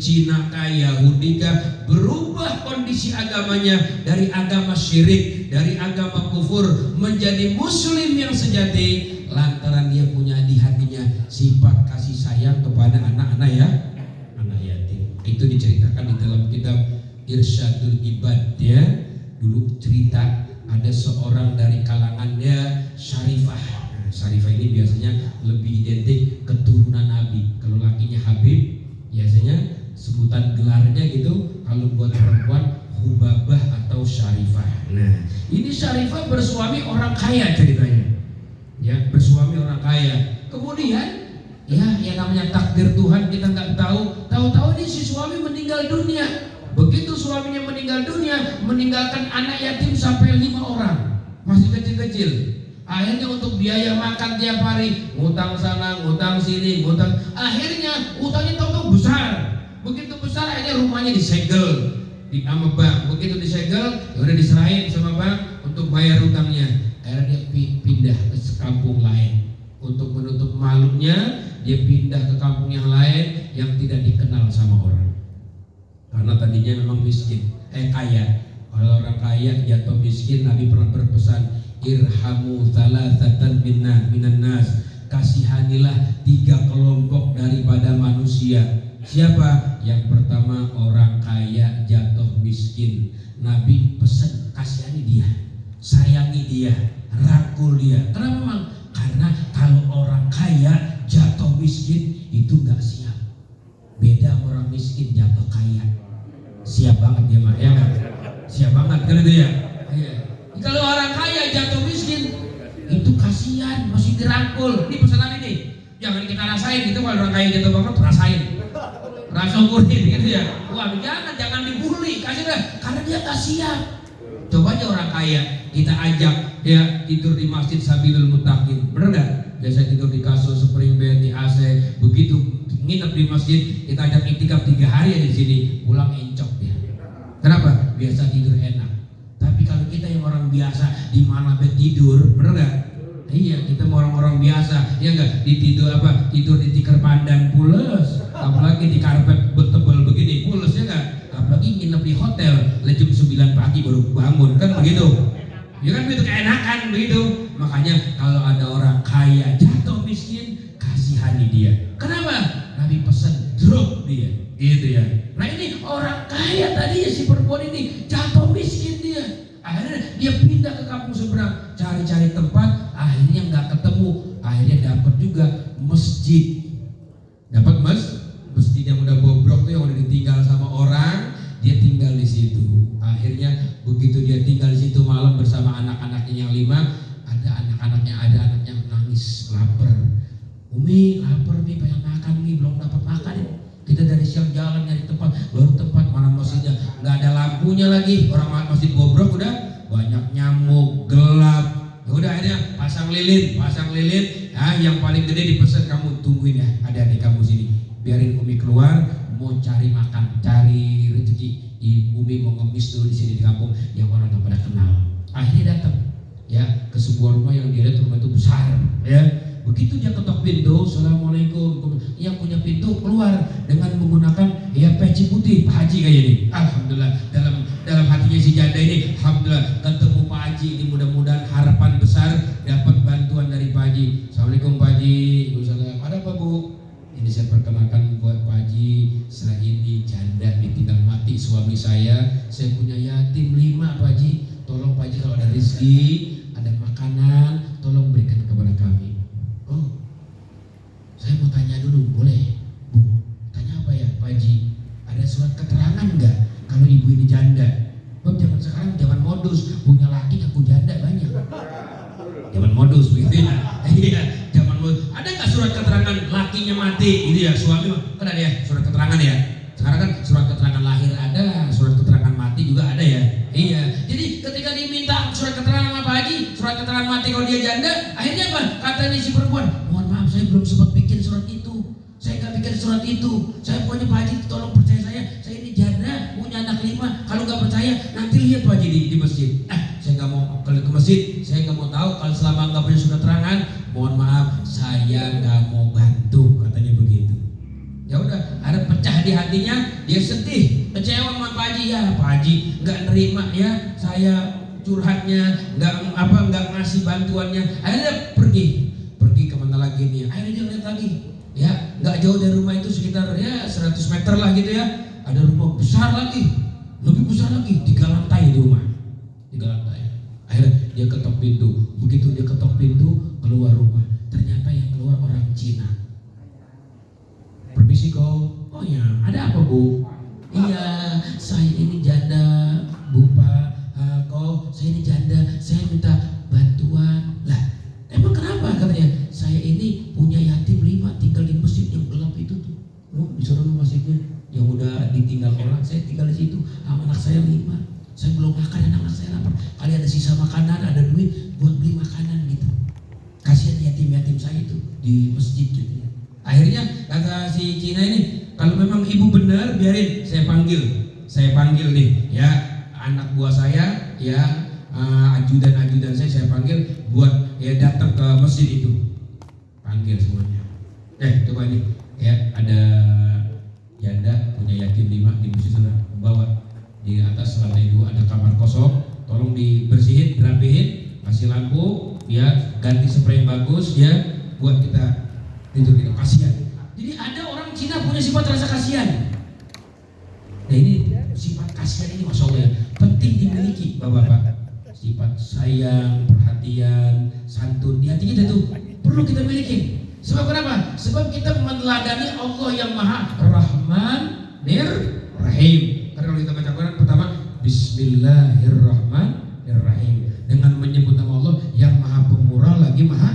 Cina kah, Yahudi kah, berubah kondisi agamanya dari agama syirik, dari agama kufur menjadi muslim yang sejati lantaran dia punya di hatinya sifat kasih sayang kepada anak-anak ya, anak yatim. Itu diceritakan di dalam kitab Irsyadul Ibad ya. Dulu cerita ada seorang dari kalangannya Syarifah. Syarifah ini biasanya lebih identik keturunan Nabi. Kalau lakinya Habib, biasanya sebutan gelarnya gitu. Kalau buat perempuan Hubabah atau Syarifah. Nah, ini Syarifah bersuami orang kaya ceritanya. Ya, bersuami orang kaya. Kemudian, ya yang namanya takdir Tuhan kita nggak tahu. Tahu-tahu ini si suami meninggal dunia. Begitu suaminya meninggal dunia, meninggalkan anak yatim sampai 5 orang, masih kecil-kecil. Akhirnya untuk biaya makan tiap hari, ngutang sana, ngutang sini, ngutang. Akhirnya utangnya tahu-tahu besar. Begitu besar akhirnya rumahnya disegel di sama bank. Begitu disegel, ya udah diserahin sama bank untuk bayar utangnya. Akhirnya dia pindah ke kampung lain. Untuk menutup malunya, dia pindah ke kampung yang lain yang tidak dikenal sama orang. Karena tadinya memang miskin, kaya. Kalau orang kaya jatuh miskin, Nabi pernah berpesan, irhamu thalathatan minan nas, kasihanilah 3 kelompok daripada manusia. Siapa? Yang pertama orang kaya jatuh miskin. Nabi pesan kasihani dia, sayangi dia, rangkul dia. Kenapa memang? Karena kalau orang kaya jatuh miskin itu gak siap. Beda orang miskin jatuh kaya, siap banget dia mah, ya kan? Siap banget kan itu ya. Iya. Kalau orang kaya jatuh miskin itu kasihan, masih dirangkul. Ini pesanan ini, jangan kita rasain gitu. Kalau orang kaya jatuh banget, rasain, syukurin gitu ya. Wah, jangan dibully, kasih dah, karena dia gak siap. Coba aja orang kaya kita ajak ya tidur di masjid Sabilul Muttaqin, bener gak? Biasa tidur di kasur spring bed, di AC. Begitu nginep di masjid, kita ajak iktikaf 3 hari aja di sini, pulang encok dia. Kenapa? Biasa tidur enak. Tapi kalau kita yang orang biasa, di mana bed tidur, bener gak? Iya, kita mau orang-orang biasa, ya enggak? Tidur di tikar pandan pules, apalagi di karpet tebal begini pules, ya enggak? Apalagi nginep di hotel, jam 9 pagi baru bangun, kan begitu? Ya kan begitu, keenakan begitu. Makanya kalau ada orang kaya jatuh miskin, kasihani dia. Kenapa? Nabi pesan drop dia, gitu ya. Nah ini orang kaya tadi ya, si perempuan ini jatuh miskin dia. Akhirnya dia pindah ke kampung seberang, cari-cari tempat, akhirnya nggak ketemu. Akhirnya dapat juga masjid. Dapat masjid yang udah bobrok tuh, yang udah ditinggal sama orang, dia tinggal di situ. Akhirnya begitu dia tinggal di situ malam bersama anak-anaknya yang 5, ada anaknya nangis, lapar. Umi lapar nih, pengen makan nih, belum dapat makan. Kita dari siang jalan nyari tempat, baru tempat mana masjidnya nggak ada lampunya lagi. Orang masjid bobrok, udah banyak nyamuk, gelap. Ya udah akhirnya pasang lilin. Yang paling gede dipesan, kamu tungguin ya adik-adik kamu sini, biarin Umi keluar mau cari makan, cari rezeki. Umi mau ngemis dulu di sini di kampung yang orang nggak pada kenal. Akhirnya datang ya ke sebuah rumah yang dia lihat rumah itu besar ya. Begitu dia ketok pintu, assalamualaikum, yang punya pintu keluar dengan menggunakan ya peci putih, Pak Haji kayak ini. Alhamdulillah, dalam hatinya si janda ini, alhamdulillah ketemu Pak Haji ini, mudah-mudahan harapan besar dapat bantuan dari Pak Haji. Assalamualaikum Pak Haji. Ada apa Bu? Ini saya perkenalkan buat Pak Haji, setelah ini janda ditinggal mati suami saya punya yatim 5 Pak Haji. Tolong Pak Haji kalau ada rezeki, ada makanan, tolong berikan kepada kami. Oh, saya mau tanya dulu, boleh? Bu, tanya apa ya Pak Haji? Ada surat keterangan enggak kalau ibu ini janda? Bab zaman sekarang jangan modus, punya laki ngaku janda banyak. Zaman modus begitu ya. Iya, zaman modus. Ada enggak surat keterangan lakinya mati gitu ya, suami kan ada ya surat keterangan ya. Sekarang kan surat keterangan lahir ada, surat keterangan mati juga ada ya. Iya. Jadi ketika diminta surat keterangan sama Pak Haji, surat keterangan mati kalau dia janda, akhirnya apa? Kata nih si perempuan, mohon maaf saya belum sempat bikin surat itu. Saya nggak bikin surat itu. Saya pokoknya Pak Haji tolong percaya saya ini janda, punya anak 5. Kalau nggak percaya nanti lihat Pak Haji di masjid. Saya nggak mau ke masjid, saya nggak mau tahu kalau selama nggak punya surat keterangan. Mohon maaf, saya nggak mau bantu, katanya begitu. Ya udah, ada pecah di hatinya dia sedih, kecewa sama Pak Haji. Ya Pak Haji nggak nerima ya saya curhatnya, nggak ngasih bantuannya. Akhirnya pergi kemana lagi nih? Akhirnya dia lihat lagi, ya nggak jauh dari rumah itu sekitar ya 100 meter lah gitu ya. Ada rumah besar lagi, lebih besar lagi, 3 lantai di rumah, 3 lantai. Akhirnya dia ketok pintu. Begitu dia ketok pintu, keluar rumah. Ternyata yang keluar orang Cina. Permisi kau. Oh ya, ada apa bu? Iya, saya ini janda, bu Pak. Kau, saya ini janda. Saya minta bantuan. Lah, emang kenapa katanya? Saya ini punya yatim 5 tinggal di masjid yang gelap itu tuh. Oh, di sana masjidnya yang udah ditinggal orang. Saya tinggal di situ. Anak saya 5. Saya belum makan, anak saya lapar. Kali ada sisa makanan, ada duit buat beli makanan gitu. Kasihan yatim-yatim saya itu di masjid gitu ya. Akhirnya kata si Cina ini, kalau memang ibu benar, biarin saya panggil nih ya anak buah saya ya, ajudan saya panggil buat ya datang ke masjid itu. Panggil semuanya. Coba nih ya, ada janda punya yatim 5 di masjid sana, bawa. Di atas lantai 2 ada kamar kosong, tolong dibersihin, dirapihin, kasih lampu, ya ganti spray yang bagus, ya buat kita tidur gitu. Kasihan. Jadi ada orang Cina punya sifat rasa kasihan. Nah ini sifat kasihan ini masya Allah ya, penting dimiliki bapak-bapak. Sifat sayang, perhatian, santun di hati kita tuh perlu kita miliki. Sebab kenapa? Sebab kita meneladani Allah yang Maha Rahman Rahim. Karena kalau kita baca Quran pertama Bismillahirrahmanirrahim, dengan menyebut nama Allah yang Maha Pemurah lagi Maha.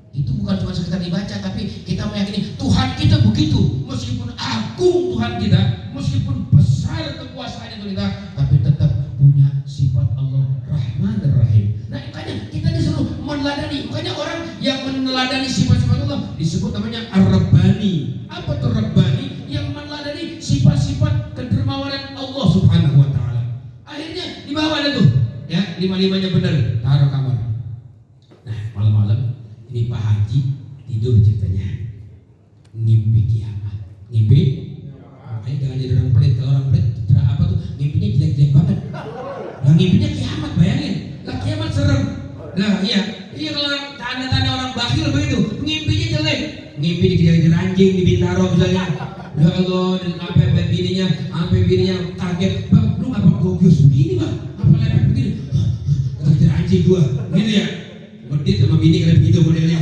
Itu bukan cuma sekedar dibaca, tapi kita meyakini Tuhan kita begitu. Meskipun agung Tuhan kita, meskipun besar kekuasaan itu kita, tapi tetap punya sifat Allah Rahman dan Rahim. Nah makanya kita disuruh meneladani. Makanya orang yang meneladani sifat-sifat Allah disebut namanya Ar-Rabbani. Apa tuh Rabbani? Yang meneladani sifat-sifat kedermawanan Allah Subhanahu wa Ta'ala. Akhirnya di bawah ada tuh ya, 5-5-nya benar, taruh kamar. Nah malam-malam ini Pak Haji tidur ceritanya, ngimpi kiamat. Ngimpi? Makanya jangan jadi orang pelit. Kalau orang pelit apa tuh? Ngimpinya jelek-jelek banget. Nah ngimpinya kiamat, bayangin. Lah kiamat serem. Nah iya kalau tanda-tanda orang bakhil begitu, ngimpinya jelek. Ngimpi dikejar-kejar anjing di Bintaro misalnya. Ya Allah, dan sampai bininya kaget. Bang, lu apa gobios begini bang? Apa lepek begini? Kejar anjing gua, gitu ya. Medit sama bini kayak begitu modelnya.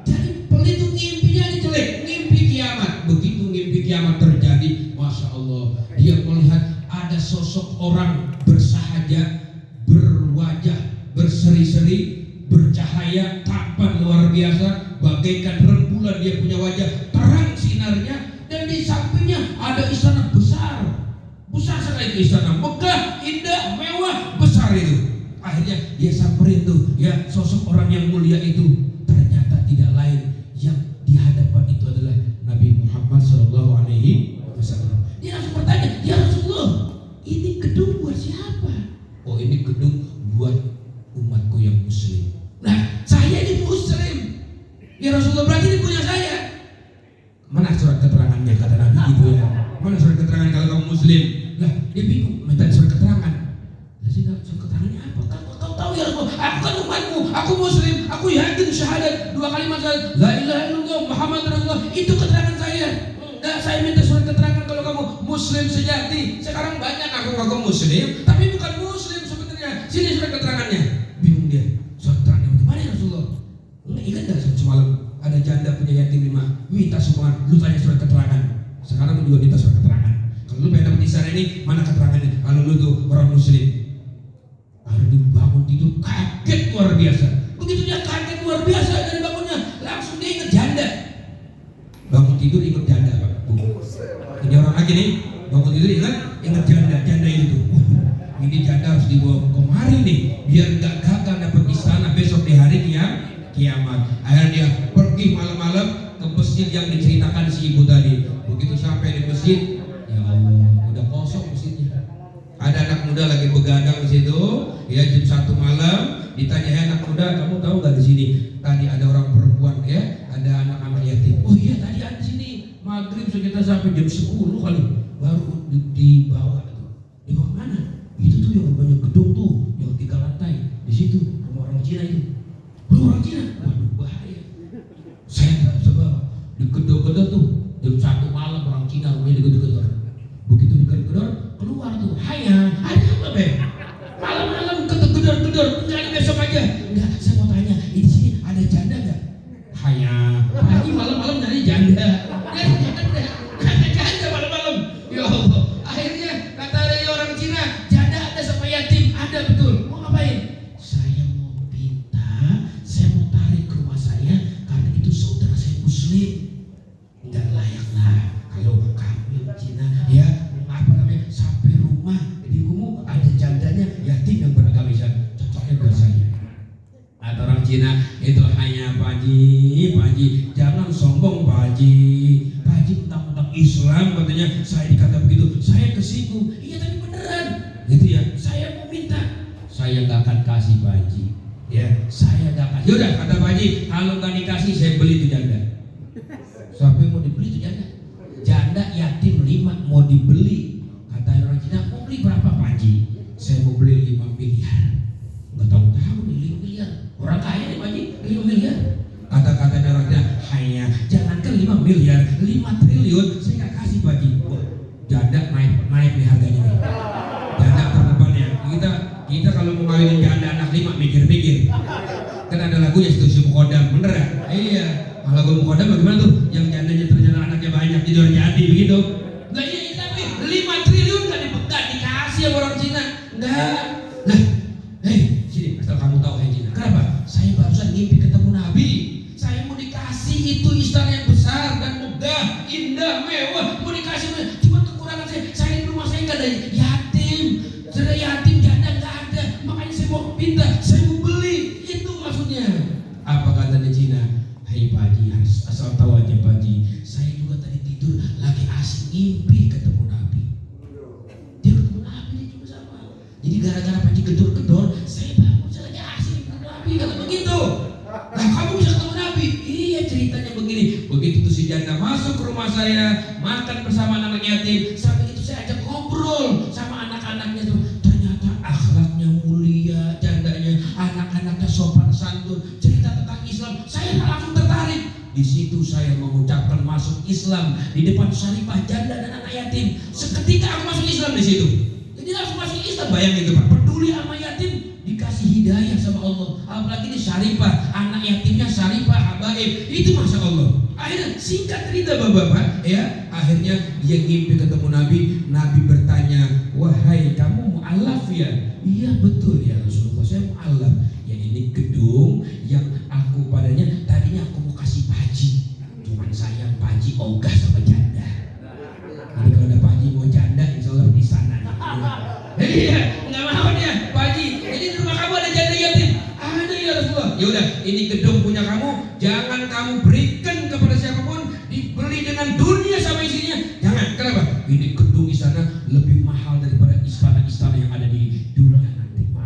Jadi pelit itu ngimpinya jelek, ngimpi kiamat. Begitu ngimpi kiamat terjadi, masya Allah, dia melihat ada sosok orang bersahaja, berwajah berseri-seri, bercahaya, tampan luar biasa, bagaikan rembulan. Dia punya wajah terang sinarnya, dan di sampingnya ada istana besar sekali itu, istana megah, indah, mewah, besar itu. Akhirnya dia samperin tuh ya sosok orang yang mulia itu. Ternyata tidak lain yang di hadapan itu adalah Nabi Muhammad SAW. Dia langsung bertanya, ya Rasulullah, ini gedung buat siapa? Oh ini gedung buat umatku yang muslim. Nah saya ini muslim. Ya Rasulullah, berarti ini punya saya. Mana surat keterangannya, kata Nabi gitu ya. Mana surat keterangan kalau kamu muslim? Lah dia bingung, minta surat keterangan. Surat keterangannya apa? Kau tahu ya Rasulullah, aku kan umatmu, aku muslim, aku yakin syahadat 2 kalimat syahadat, la ilaha illallah Muhammad Rasulullah. Itu keterangan saya. Enggak, saya minta surat keterangan kalau kamu muslim sejati. Sekarang banyak aku muslim, tapi bukan muslim sebenarnya. Sini surat keterangannya. Bingung dia. Surat keterangannya mana ya Rasulullah? Ingat enggak semalam ada janda punya yatim 5, minta sumbangan, lu tanya surat keterangan. Sekarang lu juga minta surat keterangan. Kalau lu pengen dapat isyarat ini, mana keterangannya? Kalau lu tuh orang muslim. Akhirnya dibangun tidur kaget luar biasa. Begitu dia kaget luar biasa dari bangunnya, langsung dia ingat janda. Bangun tidur ingat janda, Pak. Ini orang lagi nih, bangun tidur ingat janda itu tuh. Ini janda harus dibawa kemari nih, biar nggak gagal dapat istana besok di hari kiamat. Akhirnya dia pergi malam-malam ke masjid yang diceritakan si ibu tadi. Begitu sampai di masjid, ya Allah, udah kosong masjidnya. Ada anak muda lagi begadang di situ, ya jam 1 malam. Ditanya, anak muda, kamu tahu nggak di sini tadi ada orang perempuan ya, ada anak yatim. Oh iya tadi ada di sini. maghrib sekitar sampai jam 10 kali baru dibawa tuh. Dibawa mana? Itu tuh yang banyak gedung tuh, yang 3 lantai. Di situ rumah orang Cina itu. Rumah orang Cina. Waduh, bahaya. Saya nggak bisa bawa. Digedor-gedor tuh. Jam 1 malam orang Cina rumahnya digedor-gedor. Begitu digedor-gedor, keluar tuh. Haya, ada apa be? Malam-malam gedor-gedor, enggak ada besok aja. Enggak, saya mau tanya, di sini ada janda enggak? Haya, pagi malam-malam nyari janda. Ada janda malam-malam. Ya Allah. Akhirnya kata orang Cina, janda ada sama yatim. Ada betul. Mau ngapain? Saya mau pinta, saya mau tarik ke rumah saya karena itu saudara saya Muslim. Enggak layak lah kalau kamu yang Cina ya apa namanya sampai rumah di rumah ada jandanya yatim yang beragama Islam, cocoknya buat saya. Atau orang Cina itu hanya Pak Haji, jangan sombong Pak Haji tentang Islam katanya saya dikata begitu, saya ke situ, iya tapi beneran gitu ya, saya mau minta, saya nggak akan kasih Pak Haji, ya saya nggak kasih. Yaudah kata Pak Haji, kalau nggak dikasih saya beli itu janda. Siapa yang mau dibeli itu janda? Janda yatim 5 mau dibeli. Kata orang Cina, mau beli berapa Pak Haji? Saya mau beli 5 miliar. Nggak tahu nih 5 miliar. Orang kaya nih Pak Haji, 5 miliar. Kata-kata orang Cina, hanya jangankan 5 miliar, 5 triliun saya nggak kasih Pak Haji. Wah, janda naik nih harganya nih. Janda terdepan ya. Kita kalau mau ngawinin janda anak 5 mikir-mikir. Kan ada lagunya Setuju Mukodam, bener ya? Iya. Kalau gue mau kodam bagaimana tuh? Yang jandanya ternyata anaknya banyak jadi orang jadi begitu. Nah iya tapi 5 triliun kan dikasih sama orang Cina. Enggak. Lah, sini asal kamu tahu Cina. Kenapa? Saya barusan mimpi ketemu Nabi. Saya mau dikasih itu istana yang besar dan megah, indah, mewah. Mau dikasih, cuma kekurangan saya di rumah saya nggak ada yatim. Sudah yatim janda nggak ada. Makanya saya mau pinta, saya mau beli. Itu maksudnya. Apa katanya Cina? Hei Pak Haji, asal tahu aja Pak Haji, saya juga tadi tidur lagi asik ngimpi ketemu Nabi. Dia ketemu Nabi dia juga sama. Jadi gara-gara Pak Haji gedor-gedor, saya bangun saya lagi asik ketemu Nabi. Kalau begitu, nah kamu bisa ketemu Nabi. Iya ceritanya begini. Begitu tuh si janda masuk ke rumah saya, makan bersama anak yatim. Sampai itu saya ajak ngobrol sama anak-anaknya tuh. Ternyata akhlaknya mulia, jandanya, anak-anaknya sopan santun. Cerita tentang Islam, saya langsung tertarik. Di situ saya mengucapkan masuk Islam di depan Syarifah janda dan anak yatim. Seketika aku masuk Islam di situ. Jadi langsung masuk Islam, bayangin itu Pak. Peduli sama yatim, dikasih hidayah sama Allah. Apalagi ini Syarifah, anak yatimnya Syarifah, habaib. Itu masya Allah. Akhirnya singkat cerita bapak-bapak, ya. Akhirnya dia ngimpi ketemu Nabi. Nabi bertanya, wahai kamu mu'alaf ya? Iya betul ya Rasulullah, saya mu'alaf. Ya ini gedung yang aku padanya tadinya aku mau kasih Pak Haji, cuman sayang Pak Haji ogah sama janda. Jadi kalau ada Pak Haji mau janda, insya Allah di sana. Iya, nggak mau dia Pak Haji. Jadi di rumah kamu ada janda yatim? Ada ya Rasulullah. Ya udah, ini gedung punya kamu, jangan kamu berikan kepada siapapun, dibeli dengan dunia sama isinya. Jangan. Kenapa? Ini gedung di sana lebih